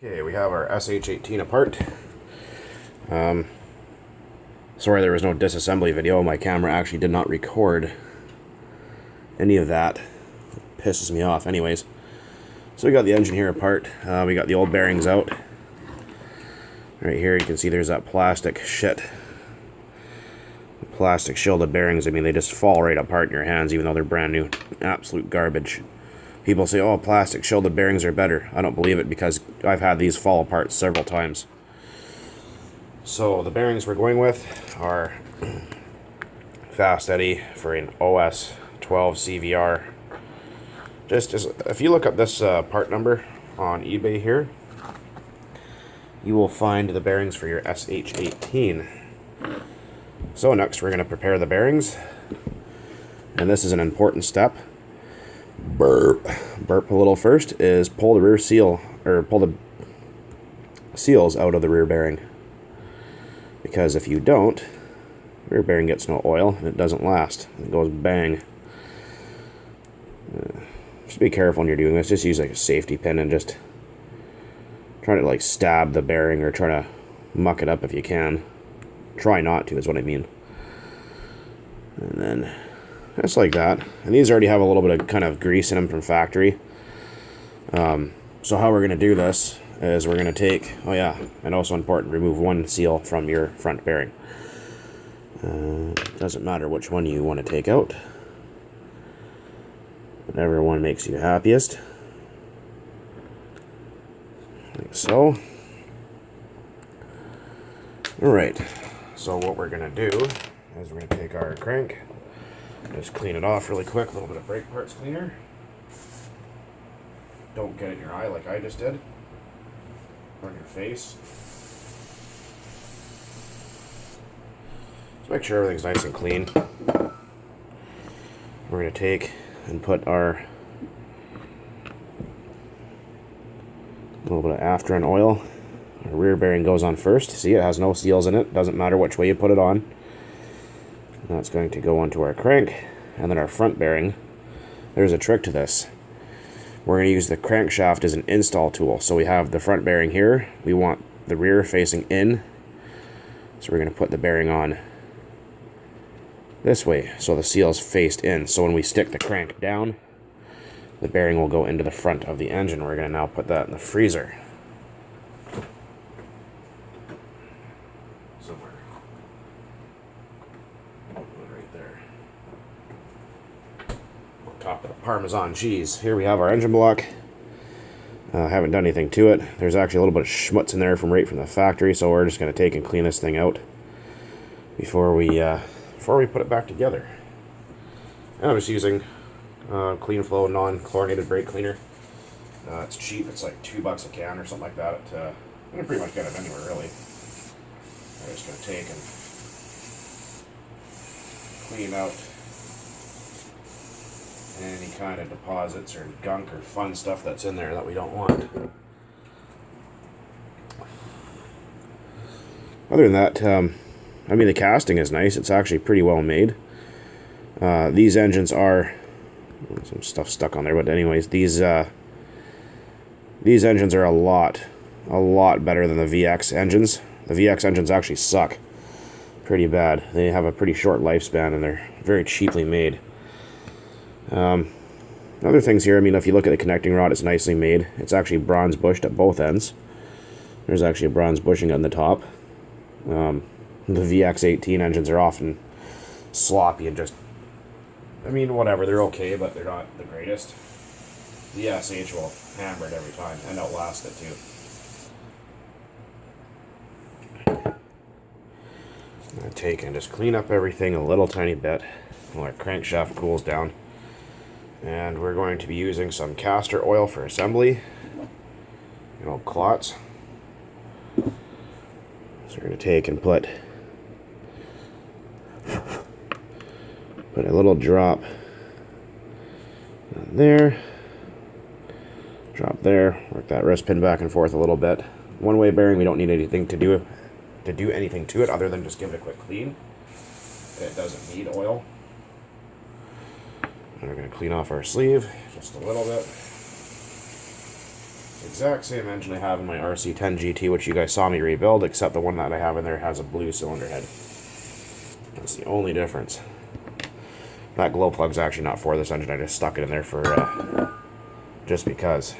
Okay, we have our SH18 apart. Sorry there was no disassembly video. My camera actually did not record any of that. It pisses me off anyways. So we got the engine here apart. We got the old bearings out. Right here you can see there's that plastic shit. Plastic shielded bearings, I mean, they just fall right apart in your hands even though they're brand new. Absolute garbage. People say, oh, plastic shielded bearings are better. I don't believe it because I've had these fall apart several times. So the bearings we're going with are Fast Eddy for an OS 12 CVR. Just if you look up this part number on eBay here, you will find the bearings for your SH18. So next we're going to prepare the bearings. And this is an important step. Burp a little first, is pull the rear seal, or pull the seals out of the rear bearing. Because if you don't, the rear bearing gets no oil and it doesn't last. It goes bang. Just be careful when you're doing this. Just use like a safety pin and just try to like stab the bearing or try to muck it up if you can. Try not to is what I mean. And then just like that. And these already have a little bit of kind of grease in them from factory. So how we're going to do this is we're going to take, oh yeah, and also important, remove one seal from your front bearing. Doesn't matter which one you want to take out. Whatever one makes you happiest. Like so. Alright, so what we're going to do is we're going to take our crank, just clean it off really quick, a little bit of brake parts cleaner. Don't get it in your eye like I just did, or in your face. Just make sure everything's nice and clean. We're going to take and put our little bit of after-end oil. Our rear bearing goes on first. See, it has no seals in it. Doesn't matter which way you put it on. That's going to go onto our crank. And then our front bearing. There's a trick to this. We're going to use the crankshaft as an install tool. So we have the front bearing here. We want the rear facing in. So we're going to put the bearing on this way. So the seal is faced in. So when we stick the crank down, the bearing will go into the front of the engine. We're going to now put that in the freezer. Top of the Parmesan cheese. Here we have our engine block. Haven't done anything to it. There's actually a little bit of schmutz in there from the factory, so we're just going to take and clean this thing out before we put it back together. And I'm just using Clean Flow non-chlorinated brake cleaner. It's cheap. It's like $2 a can or something like that. You can pretty much get it anywhere really. I'm just going to take and clean out any kind of deposits or gunk or fun stuff that's in there that we don't want. Other than that, I mean, the casting is nice. It's actually pretty well made. These engines are some stuff stuck on there, but anyways, these engines are a lot better than the VX engines. The VX engines actually suck pretty bad. They have a pretty short lifespan and they're very cheaply made. Other things here, I mean, if you look at the connecting rod, it's nicely made. It's actually bronze bushed at both ends. There's actually a bronze bushing on the top. The VX18 engines are often sloppy and just, I mean, whatever, they're okay, but they're not the greatest. The SH will hammer it every time and outlast it too. I'm going to take and just clean up everything a little tiny bit while our crankshaft cools down. And we're going to be using some castor oil for assembly. You know, clots. So we're going to take and put a little drop there. Drop there. Work that wrist pin back and forth a little bit. One-way bearing, we don't need anything to do anything to it other than just give it a quick clean. It doesn't need oil. And we're going to clean off our sleeve just a little bit. Exact same engine I have in my RC10 GT, which you guys saw me rebuild, except the one that I have in there has a blue cylinder head. That's the only difference. That glow plug's actually not for this engine. I just stuck it in there for just because.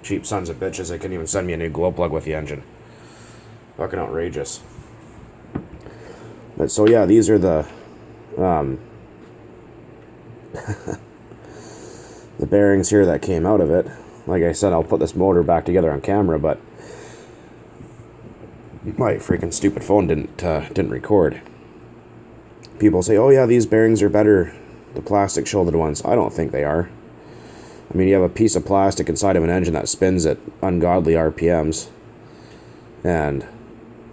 Cheap sons of bitches, they couldn't even send me a new glow plug with the engine. Fucking outrageous. But so yeah, these are the the bearings here that came out of it. Like I said, I'll put this motor back together on camera, but my freaking stupid phone didn't record. People say, oh yeah, these bearings are better, the plastic shouldered ones. I don't think they are. I mean, you have a piece of plastic inside of an engine that spins at ungodly RPMs. And,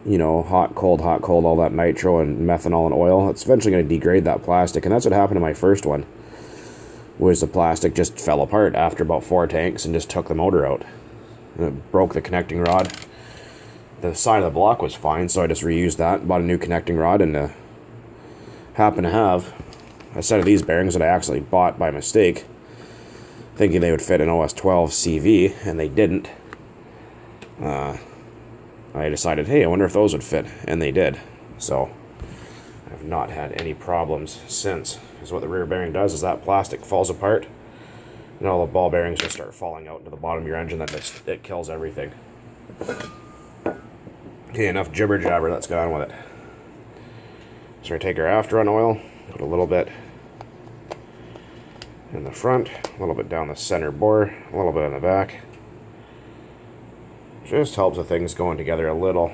you know, hot, cold, all that nitro and methanol and oil, it's eventually going to degrade that plastic. And that's what happened to my first one. Was the plastic just fell apart after about 4 tanks and just took the motor out. And it broke the connecting rod. The side of the block was fine, so I just reused that, bought a new connecting rod, and happened to have a set of these bearings that I actually bought by mistake, thinking they would fit an OS12 CV, and they didn't. I decided, hey, I wonder if those would fit, and they did. So I've not had any problems since. Because what the rear bearing does is that plastic falls apart, and all the ball bearings just start falling out into the bottom of your engine. That just, it kills everything. Okay, enough jibber jabber. Let's get on with it. So I take our after-run oil, put a little bit in the front, a little bit down the center bore, a little bit in the back. Just helps with things going together a little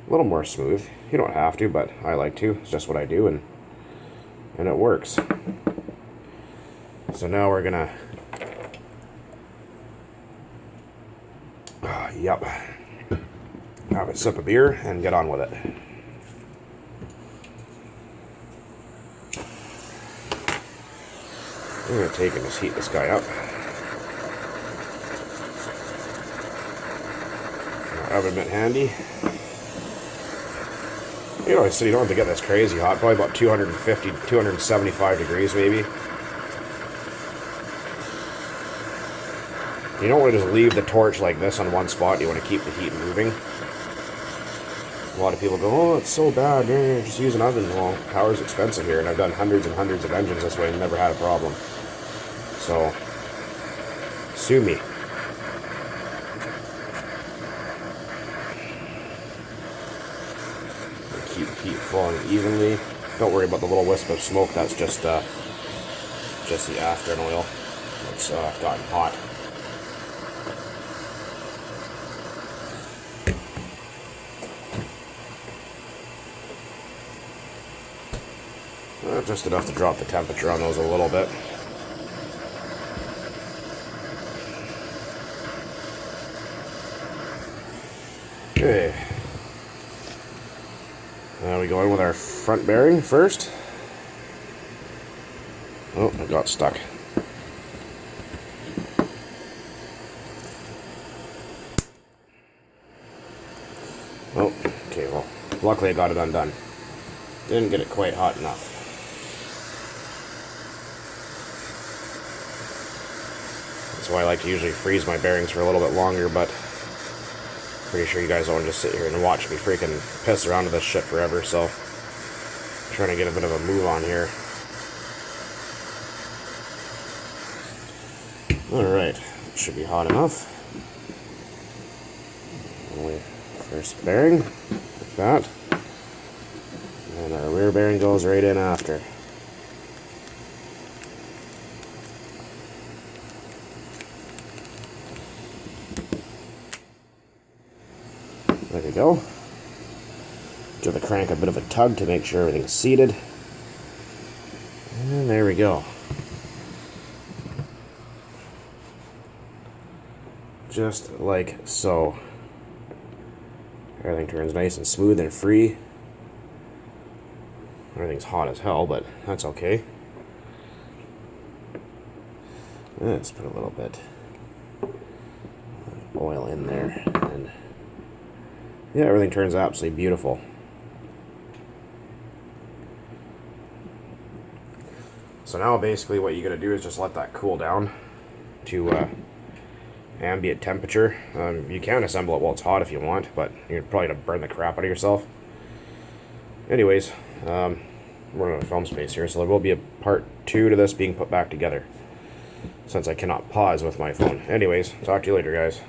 more smooth. You don't have to, but I like to. It's just what I do, and it works. So now we're gonna have a sip of beer and get on with it. I'm gonna take and just heat this guy up. Oven mitt handy. You know, so you don't have to get this crazy hot. Probably about 250, 275 degrees maybe. You don't want to just leave the torch like this on one spot. You want to keep the heat moving. A lot of people go, oh, it's so bad. You're just using oven. Well, power's expensive here, and I've done hundreds and hundreds of engines this way and never had a problem. So, sue me. Keep the heat flowing evenly. Don't worry about the little wisp of smoke. That's just the after oil. It's gotten hot. Just enough to drop the temperature on those a little bit. Okay. Now we go in with our front bearing first. Oh, it got stuck. Oh, okay, well, luckily I got it undone. Didn't get it quite hot enough. That's why I like to usually freeze my bearings for a little bit longer, but pretty sure you guys don't want to just sit here and watch me freaking piss around with this shit forever, so I'm trying to get a bit of a move on here. Alright, should be hot enough. First bearing, like that. And our rear bearing goes right in after. There we go. Give the crank a bit of a tug to make sure everything's seated. And there we go. Just like so. Everything turns nice and smooth and free. Everything's hot as hell, but that's okay. Let's put a little bit of oil in there, and yeah, everything turns absolutely beautiful. So now basically what you gotta do is just let that cool down to ambient temperature. You can assemble it while it's hot if you want, but you're probably going to burn the crap out of yourself. Anyways, we're running out of film space here, so there will be a part 2 to this being put back together, since I cannot pause with my phone. Anyways, talk to you later, guys.